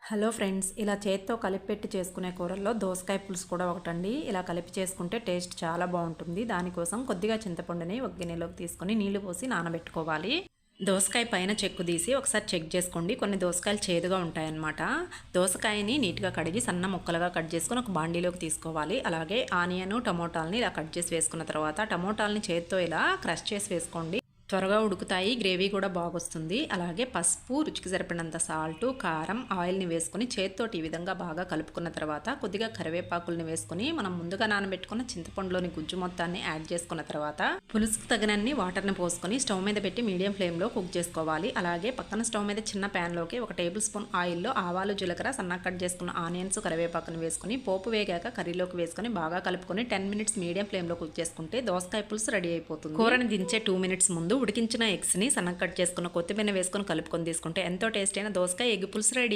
Hello friends, ఇలా చేత్తో కలిపి పెట్టి చేసుకునే కూరల్లో దోసకాయ పులుసు కూడా ఒకటండి. ఇలా కలిపి చేసుకుంటే టేస్ట్ చాలా బాగుంటుంది. దానికోసం కొద్దిగా చింతపండుని ఒక గిన్నెలోకి తీసుకొని నీళ్లు పోసి నానబెట్టుకోవాలి. దోసకాయ పైన చెక్కు తీసి ఒకసారి చెక్ చేసుకోండి. కొన్ని దోసకాయలు చేదుగా ఉంటాయన్నమాట. దోసకాయని నీట్గా కడిగి సన్న ముక్కలుగా కట్ చేసుకొని ఒక బాండీలోకి తీసుకోవాలి. అలాగే ఆనియన్, టమోటాలని ఇలా కట్ చేసి వేసుకున్న తర్వాత టమోటాలని చేత్తో ఇలా క్రష్ చేసి వేసుకోండి. త్వరగా ఉడుకుతాయి, గ్రేవీ కూడా బాగొస్తుంది. అలాగే పసుపు, రుచికి సరిపడినంత సాల్ట్, కారం, ఆయిల్ని వేసుకొని చేత్తోటి ఈ విధంగా బాగా కలుపుకున్న తర్వాత కొద్దిగా కరివేపాకుల్ని వేసుకొని మనం ముందుగా నానబెట్టుకున్న చింతపండులోని గుజ్జు మొత్తాన్ని యాడ్ చేసుకున్న తర్వాత పులుసుకు తగినన్ని వాటర్ని పోసుకొని స్టవ్ మీద పెట్టి మీడియం ఫ్లేమ్లో కుక్ చేసుకోవాలి. అలాగే పక్కన స్టవ్ మీద చిన్న ప్యాన్లోకి 1 టేబుల్ స్పూన్ ఆయిల్లో ఆవాలు, జీలకర్ర, సన్నగా కట్ చేసుకున్న ఆనియన్స్, కరివేపాకుని వేసుకొని పోపు వేగాక కర్రీలోకి వేసుకొని బాగా కలుపుకొని 10 మినిట్స్ మీడియం ఫ్లేమ్లో కుక్ చేసుకుంటే దోసకాయ పులుసు రెడీ అయిపోతుంది. కూరని దించే 2 మినిట్స్ ముందు ఉడికించిన ఎగ్స్ని సన్నగా కట్ చేసుకున్న కొత్తిమీర వేసుకొని కలుపుకొని తీసుకుంటే ఎంతో టేస్ట్ అయిన దోసకాయ ఎగ్ పులుసు రెడీ.